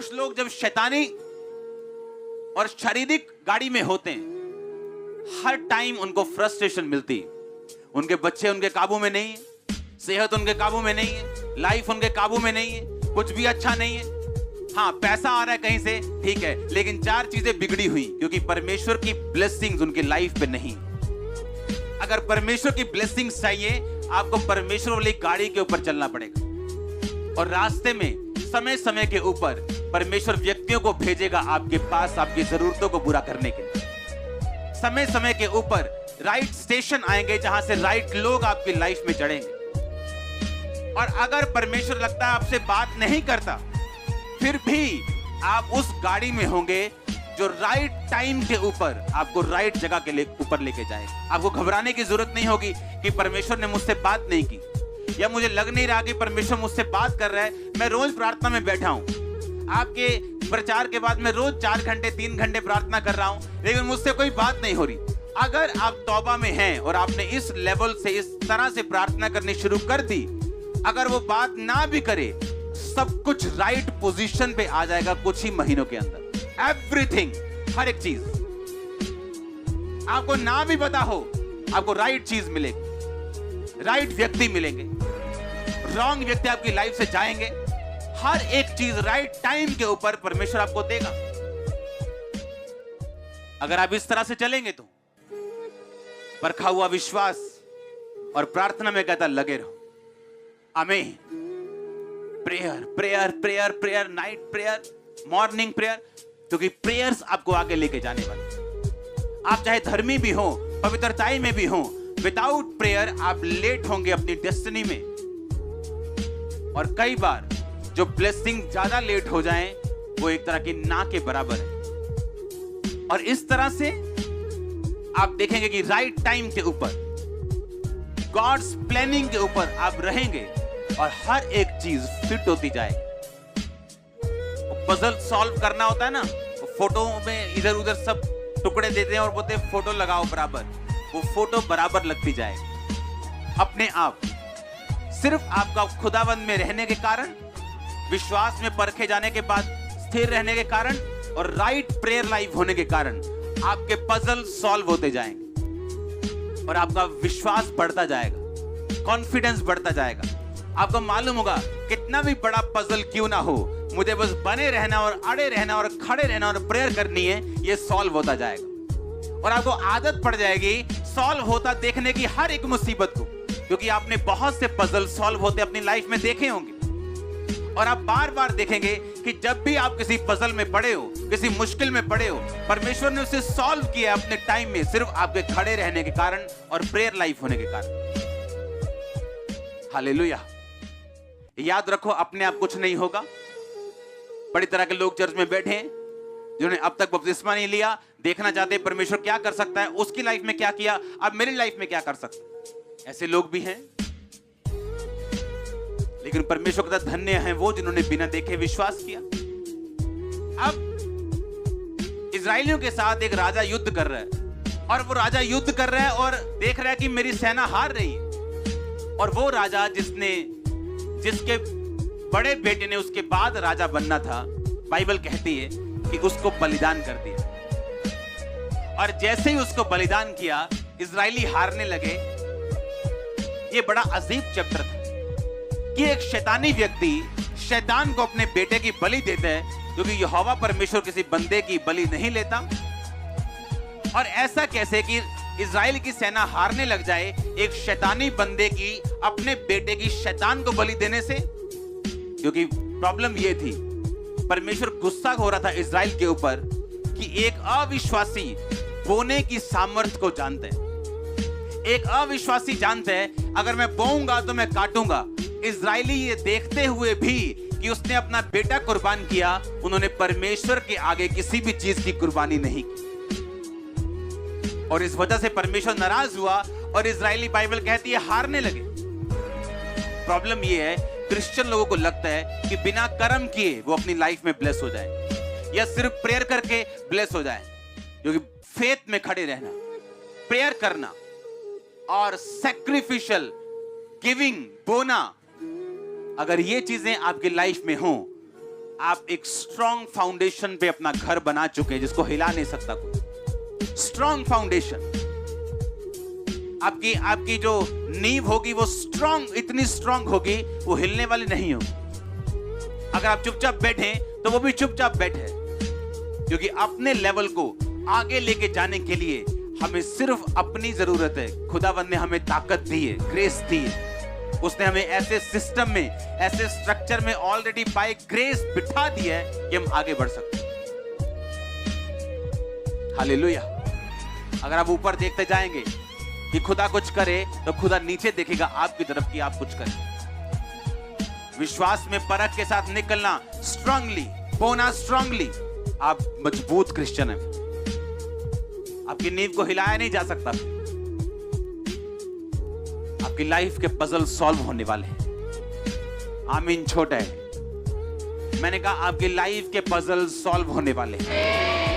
कुछ लोग जब शैतानी और शारीरिक गाड़ी में होते हैं, हर टाइम उनको फ्रस्ट्रेशन मिलती है। उनके बच्चे उनके काबू में नहीं है, सेहत उनके काबू में नहीं है, लाइफ उनके काबू में नहीं है, कुछ भी अच्छा नहीं है। हाँ, पैसा आ रहा है कहीं से, ठीक है, लेकिन चार चीजें बिगड़ी हुई क्योंकि परमेश्वर की ब्लेसिंग्स उनकी लाइफ पे नहीं। अगर परमेश्वर की ब्लेसिंग्स चाहिए, आपको परमेश्वर वाली गाड़ी के ऊपर चलना पड़ेगा। और रास्ते में समय समय के ऊपर परमेश्वर व्यक्तियों को भेजेगा आपके पास आपकी जरूरतों को पूरा करने के लिए। समय समय के ऊपर राइट स्टेशन आएंगे जहां से राइट लोग आपकी लाइफ में चढ़ेंगे। और अगर परमेश्वर लगता है आपसे बात नहीं करता, फिर भी आप उस गाड़ी में होंगे जो राइट टाइम के ऊपर आपको राइट जगह के ऊपर लेके जाएगा। आपको घबराने की जरूरत नहीं होगी कि परमेश्वर ने मुझसे बात नहीं की, या मुझे लग नहीं रहा कि परमेश्वर मुझसे बात कर रहा है। मैं रोज प्रार्थना में बैठा हूं, आपके प्रचार के बाद मैं रोज 4 घंटे 3 घंटे प्रार्थना कर रहा हूं, लेकिन मुझसे कोई बात नहीं हो रही। अगर आप तौबा में हैं और आपने इस लेवल से, इस तरह से प्रार्थना करनी शुरू कर दी, अगर वो बात ना भी करे, सब कुछ राइट पोजीशन पे आ जाएगा कुछ ही महीनों के अंदर। एवरीथिंग, हर एक चीज आपको ना भी पता हो, आपको राइट चीज मिलेगी, राइट व्यक्ति मिलेंगे, रॉन्ग व्यक्ति आपकी लाइफ से जाएंगे। हर एक चीज राइट टाइम के ऊपर परमेश्वर आपको देगा। अगर आप इस तरह से चलेंगे तो परखा हुआ विश्वास और प्रार्थना में कहता लगे रहो। आमीन। Prayer prayer prayer prayer, night prayer, morning prayer, क्योंकि प्रेयर्स आपको आगे लेके जाने वाले। आप चाहे धर्मी भी हो, पवित्रताई में भी हो, विदाउट प्रेयर आप लेट होंगे अपनी डेस्टिनी में। और कई बार जो ब्लेसिंग ज्यादा लेट हो जाएं, वो एक तरह की ना के बराबर है। और इस तरह से आप देखेंगे कि राइट टाइम के ऊपर, गॉड्स प्लानिंग के ऊपर आप रहेंगे और हर एक चीज फिट होती जाएगी। पजल सॉल्व करना होता है ना, तो फोटो में इधर उधर सब टुकड़े देते हैं और बोलते हैं फोटो लगाओ बराबर, वो फोटो बराबर लगती जाएगी अपने आप। सिर्फ आपका खुदाबंद में रहने के कारण, विश्वास में परखे जाने के बाद स्थिर रहने के कारण और राइट प्रेयर लाइफ होने के कारण आपके पजल सॉल्व होते जाएंगे और आपका विश्वास बढ़ता जाएगा, कॉन्फिडेंस बढ़ता जाएगा। आपको मालूम होगा कितना भी बड़ा पजल क्यों ना हो, मुझे बस बने रहना और अड़े रहना और खड़े रहना और प्रेयर करनी है, ये सॉल्व होता जाएगा। और आपको आदत पड़ जाएगी सॉल्व होता देखने की हर एक मुसीबत को, क्योंकि आपने बहुत से पजल सॉल्व होते अपनी लाइफ में देखे होंगे। और आप बार बार देखेंगे कि जब भी आप किसी पजल में पड़े हो, किसी मुश्किल में पड़े हो, परमेश्वर ने उसे सॉल्व किया अपने टाइम में, सिर्फ आपके खड़े रहने के कारण और प्रेयर लाइफ होने के कारण। हालेलुया। याद रखो, अपने आप कुछ नहीं होगा। बड़ी तरह के लोग चर्च में बैठे हैं जिन्होंने अब तक बपतिस्मा नहीं लिया, देखना चाहते हैं परमेश्वर क्या कर सकता है, उसकी लाइफ में क्या किया, अब मेरी लाइफ में क्या कर सकता है। ऐसे लोग भी हैं। लेकिन परमेश्वर का धन्य है वो जिन्होंने बिना देखे विश्वास किया। अब इजरायलियों के साथ एक राजा युद्ध कर रहा है और वो राजा युद्ध कर रहा है और देख रहा है कि मेरी सेना हार रही है। और वो राजा जिसके बड़े बेटे ने उसके बाद राजा बनना था, बाइबल कहती है कि उसको बलिदान कर दिया। और जैसे ही उसको बलिदान किया, इजरायली हारने लगे। ये बड़ा अजीब चैप्टर था कि एक शैतानी व्यक्ति शैतान को अपने बेटे की बलि देता है, क्योंकि यहोवा परमेश्वर किसी बंदे की बलि नहीं लेता। और ऐसा कैसे कि इजराइल की सेना हारने लग जाए एक शैतानी बंदे की अपने बेटे की शैतान को बलि देने से। क्योंकि प्रॉब्लम यह थी, परमेश्वर गुस्सा हो रहा था इजराइल के ऊपर कि एक अविश्वासी बोने की सामर्थ्य को जानते हैं। एक अविश्वासी जानते हैं अगर मैं बोऊंगा तो मैं काटूंगा। इजरायली ये देखते हुए भी कि उसने अपना बेटा कुर्बान किया, उन्होंने परमेश्वर के आगे किसी भी चीज की कुर्बानी नहीं की। और इस वजह से परमेश्वर नाराज हुआ और इजरायली, बाइबल कहती है, हारने लगे। प्रॉब्लम ये है, क्रिश्चियन लोगों को लगता है कि बिना कर्म किए वो अपनी लाइफ में ब्लेस हो जाए, या सिर्फ प्रेयर करके ब्लेस हो जाए। क्योंकि फेथ में खड़े रहना, प्रेयर करना और सैक्रिफिशियल गिविंग, बोना, अगर ये चीजें आपकी लाइफ में हो आप एक स्ट्रॉन्ग फाउंडेशन पे अपना घर बना चुके हैं जिसको हिला नहीं सकता कोई। स्ट्रॉन्ग फाउंडेशन, आपकी आपकी जो नींव होगी वो स्ट्रॉन्ग, इतनी स्ट्रॉन्ग होगी वो हिलने वाली नहीं होगी। अगर आप चुपचाप बैठे तो वो भी चुपचाप बैठे, क्योंकि अपने लेवल को आगे लेके जाने के लिए हमें सिर्फ अपनी जरूरत है। खुदावंद ने हमें ताकत दी है, ग्रेस दी है। उसने हमें ऐसे सिस्टम में, ऐसे स्ट्रक्चर में ऑलरेडी बाय ग्रेस बिठा दिया है कि हम आगे बढ़ सकते हैं। हालेलुया। अगर आप ऊपर देखते जाएंगे कि खुदा कुछ करे तो खुदा नीचे देखेगा आपकी तरफ कि आप कुछ करें। विश्वास में परख के साथ निकलना, स्ट्रांगली बोना, स्ट्रांगली, आप मजबूत क्रिश्चियन हैं। आपकी नींव को हिलाया नहीं जा सकता। आपकी लाइफ के पजल सॉल्व होने वाले हैं। आमीन। छोटा है, मैंने कहा आपकी लाइफ के पजल सॉल्व होने वाले हैं।